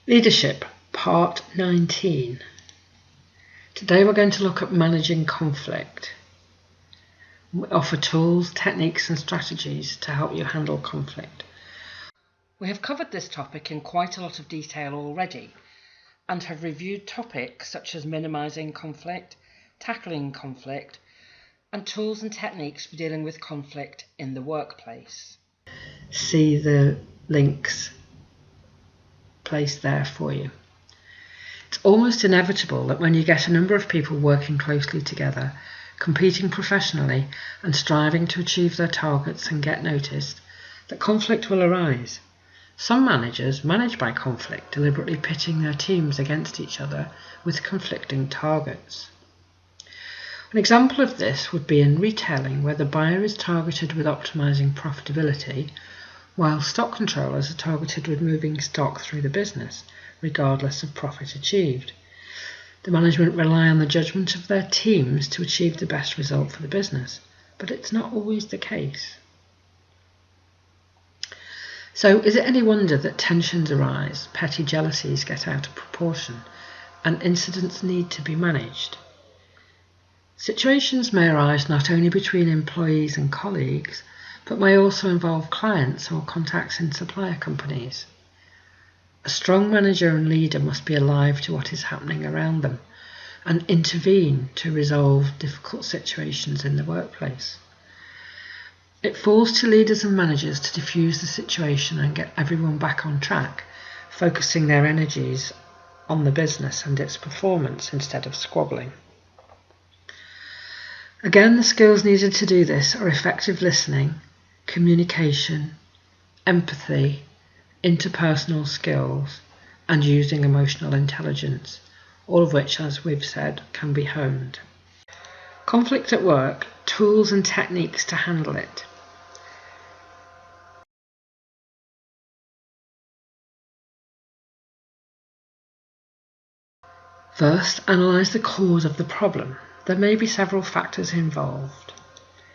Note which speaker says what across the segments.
Speaker 1: Leadership, Part 19. Today we're going to look at managing conflict. We offer tools, techniques and strategies to help you handle conflict. We have covered this topic in quite a lot of detail already and have reviewed topics such as minimising conflict, tackling conflict, and tools and techniques for dealing with conflict in the workplace. See the links placed there for you. It's almost inevitable that when you get a number of people working closely together, competing professionally and striving to achieve their targets and get noticed, that conflict will arise. Some managers manage by conflict, deliberately pitting their teams against each other with conflicting targets. An example of this would be in retailing, where the buyer is targeted with optimizing profitability, while stock controllers are targeted with moving stock through the business, regardless of profit achieved. The management rely on the judgment of their teams to achieve the best result for the business, but it's not always the case. So is it any wonder that tensions arise, petty jealousies get out of proportion, and incidents need to be managed? Situations may arise not only between employees and colleagues, but may also involve clients or contacts in supplier companies. A strong manager and leader must be alive to what is happening around them and intervene to resolve difficult situations in the workplace. It falls to leaders and managers to diffuse the situation and get everyone back on track, focusing their energies on the business and its performance instead of squabbling. Again, the skills needed to do this are effective listening, communication, empathy, interpersonal skills, and using emotional intelligence, all of which, as we've said, can be honed. Conflict at work, tools and techniques to handle it. First, analyse the cause of the problem. There may be several factors involved.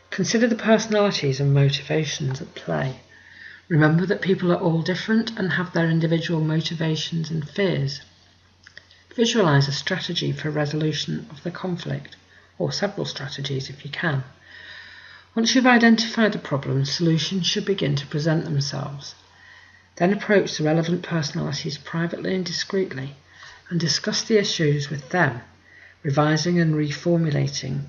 Speaker 1: Consider the personalities and motivations at play. Remember that people are all different and have their individual motivations and fears. Visualise a strategy for resolution of the conflict, or several strategies if you can. Once you've identified the problem, solutions should begin to present themselves. Then approach the relevant personalities privately and discreetly and discuss the issues with them, revising and reformulating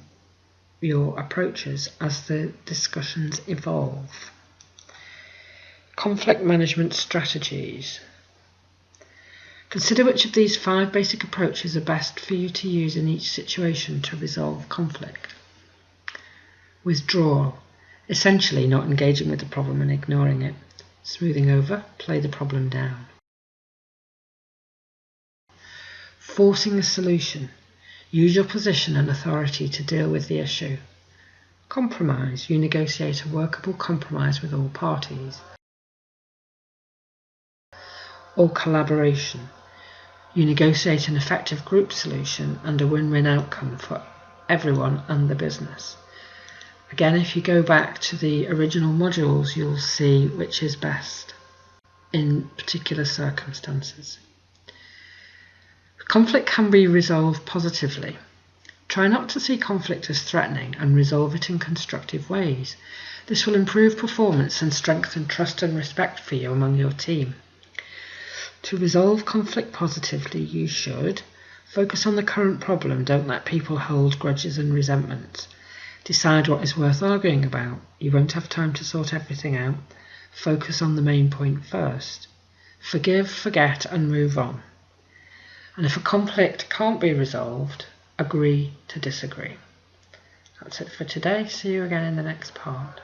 Speaker 1: your approaches as the discussions evolve. Conflict management strategies. Consider which of these 5 basic approaches are best for you to use in each situation to resolve conflict. Withdrawal, essentially not engaging with the problem and ignoring it. Smoothing over, play the problem down. Forcing a solution, use your position and authority to deal with the issue. Compromise, you negotiate a workable compromise with all parties. Or collaboration, you negotiate an effective group solution and a win-win outcome for everyone and the business. Again, if you go back to the original modules, you'll see which is best in particular circumstances. Conflict can be resolved positively. Try not to see conflict as threatening and resolve it in constructive ways. This will improve performance and strengthen trust and respect for you among your team. To resolve conflict positively, you should focus on the current problem. Don't let people hold grudges and resentments. Decide what is worth arguing about. You won't have time to sort everything out. Focus on the main point first. Forgive, forget, and move on. And if a conflict can't be resolved, agree to disagree. That's it for today. See you again in the next part.